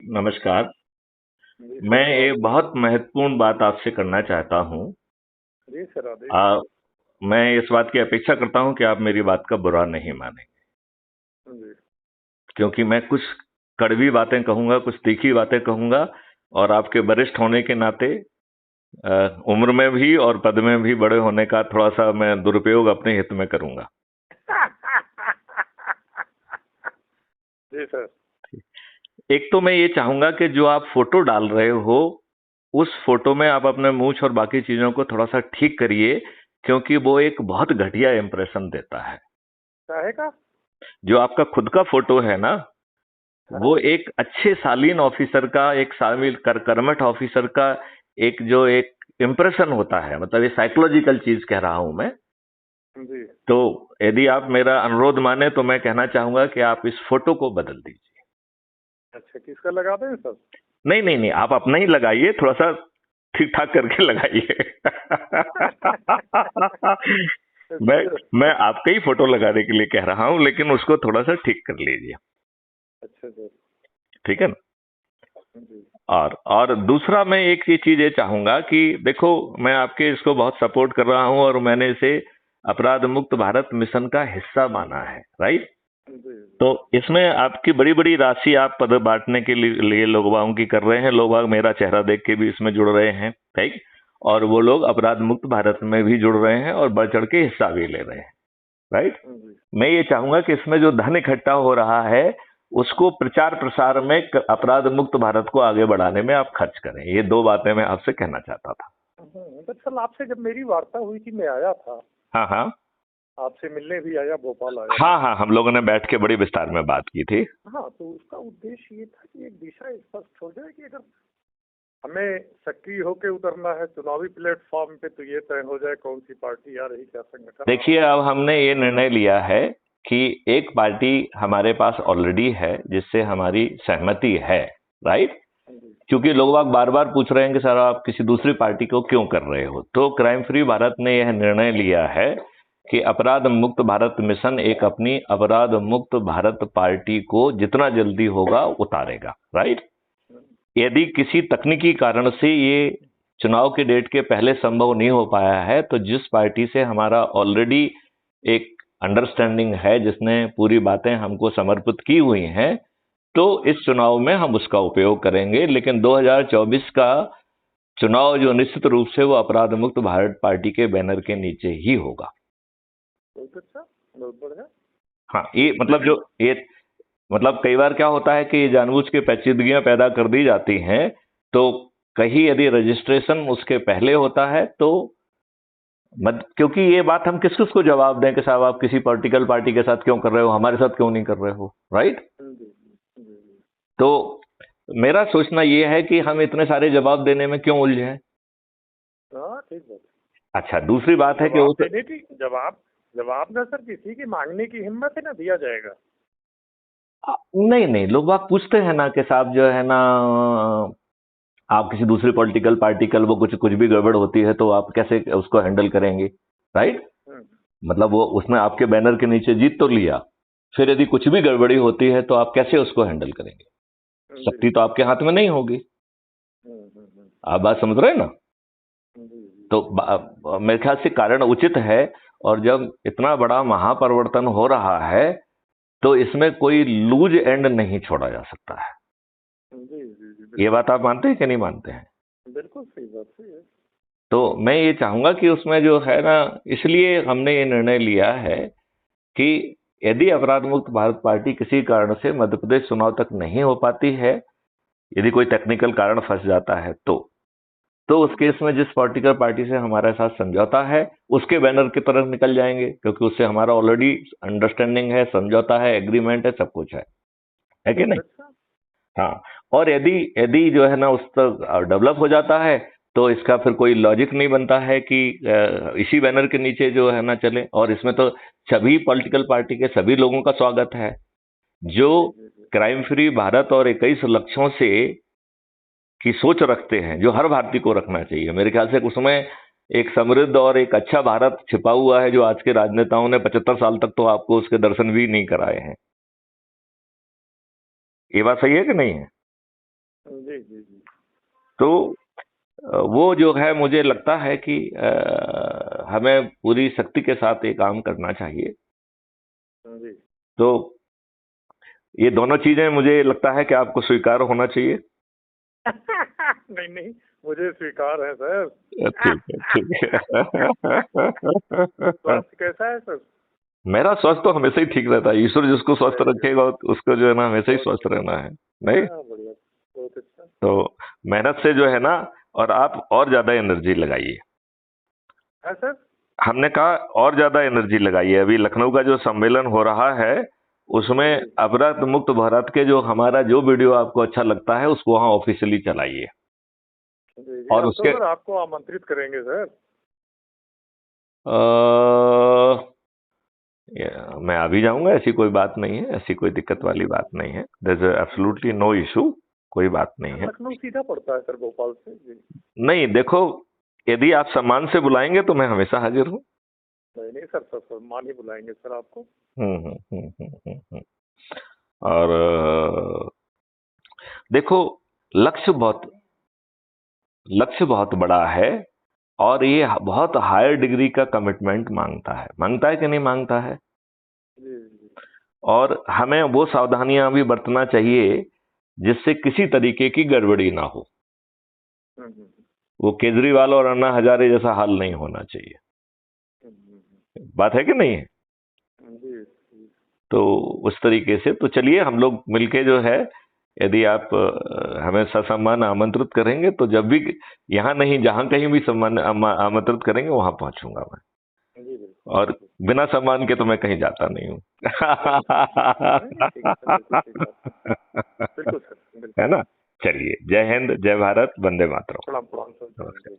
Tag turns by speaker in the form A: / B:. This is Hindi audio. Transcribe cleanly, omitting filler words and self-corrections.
A: नमस्कार।
B: जी
A: मैं
B: सर,
A: एक
B: राधे।
A: बहुत महत्वपूर्ण बात आपसे करना चाहता हूँ।
B: जी सर, राधे।
A: आ, मैं इस बात की अपेक्षा करता हूँ कि आप मेरी बात का बुरा नहीं मानें,
B: जी।
A: क्योंकि मैं कुछ कड़वी बातें कहूंगा, कुछ तीखी बातें कहूंगा, और आपके वरिष्ठ होने के नाते उम्र में भी और पद में भी बड़े होने का थोड़ा सा मैं दुरुपयोग अपने हित में करूंगा।
B: जी सर।
A: एक तो मैं ये चाहूंगा कि जो आप फोटो डाल रहे हो, उस फोटो में आप अपने मूंछ और बाकी चीजों को थोड़ा सा ठीक करिए, क्योंकि वो एक बहुत घटिया इंप्रेशन देता है।
B: काहे का?
A: जो आपका खुद का फोटो है ना, वो
B: हाँ।
A: एक अच्छे शालीन ऑफिसर का, एक शामिल कर्मठ ऑफिसर का एक जो एक इंप्रेशन होता है, मतलब ये साइकोलॉजिकल चीज कह रहा हूं मैं।
B: जी।
A: तो यदि आप मेरा अनुरोध माने तो मैं कहना चाहूंगा कि आप इस फोटो को बदल दीजिए।
B: अच्छा, किसका लगा दें सर?
A: नहीं नहीं नहीं, आप अपना ही लगाइए, थोड़ा सा ठीक ठाक करके लगाइए। मैं
B: अच्छा।
A: मैं आपका ही फोटो लगाने के लिए कह रहा हूं, लेकिन उसको थोड़ा सा ठीक कर लीजिए।
B: अच्छा सर।
A: ठीक है ना?
B: जी।
A: और दूसरा मैं एक ही चीज ये चाहूंगा कि देखो, मैं आपके इसको बहुत सपोर्ट कर रहा हूं, और मैंने इसे अपराध मुक्त भारत मिशन का हिस्सा माना है, राइट?
B: जी। जी।
A: तो इसमें आपकी बड़ी बड़ी राशि आप पद बांटने के लिए लोग बागों की कर रहे हैं। लोग बाग मेरा चेहरा देख के भी इसमें जुड़ रहे हैं, ठीक? और वो लोग अपराध मुक्त भारत में भी जुड़ रहे हैं और बढ़ चढ़ के हिस्सा भी ले रहे हैं, राइट?
B: जी।
A: मैं ये चाहूंगा कि इसमें जो धन इकट्ठा हो रहा है, उसको प्रचार प्रसार में अपराध मुक्त भारत को आगे बढ़ाने में आप खर्च करें। ये दो बातें मैं आपसे कहना चाहता था।
B: दरअसल आपसे जब मेरी वार्ता हुई थी, मैं आया था।
A: हाँ हाँ।
B: आपसे मिलने भी आया, भोपाल आया
A: हाँ
B: था।
A: हाँ, हम लोगों ने बैठ के बड़ी विस्तार में बात की थी।
B: हाँ, तो उसका उद्देश्य ये था कि एक दिशा स्पष्ट हो जाए कि अगर हमें सक्रिय होकर उतरना है चुनावी प्लेटफॉर्म पे, तो ये तय हो जाए कौन सी पार्टी आ रही, क्या संगठन आ
A: देखिए,
B: रहा।
A: अब हमने ये निर्णय लिया है कि एक पार्टी हमारे पास ऑलरेडी है जिससे हमारी सहमति है, राइट?
B: जी।
A: क्योंकि लोग बाग बार बार पूछ रहे हैं कि सर आप किसी दूसरी पार्टी को क्यों कर रहे हो, तो क्राइम फ्री भारत ने यह निर्णय लिया है कि अपराध मुक्त भारत मिशन एक अपनी अपराध मुक्त भारत पार्टी को जितना जल्दी होगा उतारेगा, राइट? यदि किसी तकनीकी कारण से ये चुनाव के डेट के पहले संभव नहीं हो पाया है, तो जिस पार्टी से हमारा ऑलरेडी एक अंडरस्टैंडिंग है, जिसने पूरी बातें हमको समर्पित की हुई हैं, तो इस चुनाव में हम उसका उपयोग करेंगे। लेकिन 2024 का चुनाव जो निश्चित रूप से वो अपराध मुक्त भारत पार्टी के बैनर के नीचे ही होगा।
B: बहुत अच्छा, बहुत बढ़िया।
A: हाँ, ये मतलब जो ये मतलब कई बार क्या होता है कि ये जानबूझ के पेचीदगियां पैदा कर दी जाती हैं। तो कहीं यदि रजिस्ट्रेशन उसके पहले होता है तो क्योंकि ये बात हम किस किस को जवाब दें कि साहब आप किसी पॉलिटिकल पार्टी के साथ क्यों कर रहे हो, हमारे साथ क्यों नहीं कर रहे हो, राइट?
B: जी। जी। जी।
A: तो मेरा सोचना ये है कि हम इतने सारे जवाब देने में क्यों उलझे हैं।
B: हाँ, ठीक बात।
A: अच्छा, दूसरी बात है कि
B: जवाब
A: उस
B: देने की जवाब जवाब ना सर, किसी की मांगने की हिम्मत है ना, दिया जाएगा।
A: नहीं नहीं, लोग बात पूछते हैं ना कि साहब जो है ना, आप किसी दूसरी पॉलिटिकल पार्टी कल वो कुछ कुछ भी गड़बड़ होती है तो आप कैसे उसको हैंडल करेंगे, राइट?
B: हम्म।
A: मतलब वो उसने आपके बैनर के नीचे जीत तो लिया, फिर यदि कुछ भी गड़बड़ी होती है तो आप कैसे उसको हैंडल करेंगे?
B: जी।
A: शक्ति तो आपके हाथ में नहीं होगी।
B: हम्म।
A: आप बात समझ रहे हैं ना?
B: जी। जी।
A: तो मेरे ख्याल से कारण उचित है। और जब इतना बड़ा महापरिवर्तन हो रहा है, तो इसमें कोई लूज एंड नहीं छोड़ा जा सकता है।
B: जी। जी। जी,
A: ये
B: बिल्कुल।
A: बात आप मानते हैं कि नहीं मानते हैं?
B: बिल्कुल सही बात, सही है।
A: तो मैं ये चाहूंगा कि उसमें जो है ना, इसलिए हमने ये निर्णय लिया है कि यदि अपराध मुक्त भारत पार्टी किसी कारण से मध्य प्रदेश चुनाव तक नहीं हो पाती है, यदि कोई टेक्निकल कारण फंस जाता है, तो उस केस में जिस पॉलिटिकल पार्टी से हमारे साथ समझौता है उसके बैनर की तरफ निकल जाएंगे, क्योंकि उससे हमारा ऑलरेडी अंडरस्टैंडिंग है, समझौता है, एग्रीमेंट है, सब कुछ है कि
B: बहुत
A: नहीं?
B: अच्छा।
A: हाँ। और यदि यदि जो है ना उस तक डेवलप हो जाता है, तो इसका फिर कोई लॉजिक नहीं बनता है कि इसी बैनर के नीचे जो है ना चले। और इसमें तो सभी पॉलिटिकल पार्टी के सभी लोगों का स्वागत है, जो
B: जी। जी। जी।
A: क्राइम फ्री भारत और 21 लक्ष्यों से की सोच रखते हैं, जो हर भारतीय को रखना चाहिए। मेरे ख्याल से उसमें एक समृद्ध और एक अच्छा भारत छिपा हुआ है, जो आज के राजनेताओं ने 75 साल तक तो आपको उसके दर्शन भी नहीं कराए हैं। ये बात सही है कि नहीं है? तो वो जो है मुझे लगता है कि हमें पूरी शक्ति के साथ ये काम करना चाहिए।
B: जी।
A: तो ये दोनों चीजें मुझे लगता है कि आपको स्वीकार होना चाहिए।
B: नहीं नहीं, मुझे स्वीकार है सर।
A: ठीक है, ठीक है।
B: स्वास्थ्य कैसा है सर?
A: मेरा स्वास्थ्य तो हमेशा ही ठीक रहता है। ईश्वर जिसको स्वस्थ रखेगा उसको जो है ना हमेशा ही स्वस्थ रहना है, नहीं?
B: बढ़िया, बहुत अच्छा।
A: तो मेहनत से जो है ना, और आप और ज्यादा एनर्जी लगाइए।
B: है सर?
A: हमने कहा और ज्यादा एनर्जी लगाइए। अभी लखनऊ का जो सम्मेलन हो रहा है उसमें अपराध मुक्त भारत के जो हमारा जो वीडियो आपको अच्छा लगता है उसको वहाँ ऑफिशियली चलाइए।
B: जी,
A: और
B: अब
A: उसके
B: तो सर आपको आमंत्रित करेंगे सर।
A: मैं अभी जाऊंगा, ऐसी कोई बात नहीं है, ऐसी कोई दिक्कत वाली बात नहीं है। There is absolutely no issue, कोई बात नहीं है।
B: लखनऊ सीधा पड़ता है सर भोपाल से जी।
A: नहीं देखो, यदि आप सम्मान से बुलाएंगे तो मैं हमेशा हाजिर हूँ।
B: नहीं नहीं सर, सर सम्मान ही बुलाएंगे सर आपको।
A: और देखो, लक्ष्य बहुत बड़ा है और ये बहुत हायर डिग्री का कमिटमेंट मांगता है कि नहीं मांगता है?
B: जी।
A: और हमें वो सावधानियां भी बरतना चाहिए जिससे किसी तरीके की गड़बड़ी ना हो। वो केजरीवाल और अन्ना हजारे जैसा हाल नहीं होना चाहिए। बात है कि नहीं है?
B: जी।
A: तो उस तरीके से तो चलिए हम लोग मिलके जो है, यदि आप हमें ससम्मान आमंत्रित करेंगे तो जब भी यहाँ नहीं जहाँ कहीं भी सम्मान आमंत्रित करेंगे वहां पहुंचूंगा मैं। और बिना सम्मान के तो मैं कहीं जाता नहीं हूँ। है ना? चलिए, जय हिंद, जय भारत, वंदे मातरम।
B: प्रणाम प्रणाम सर।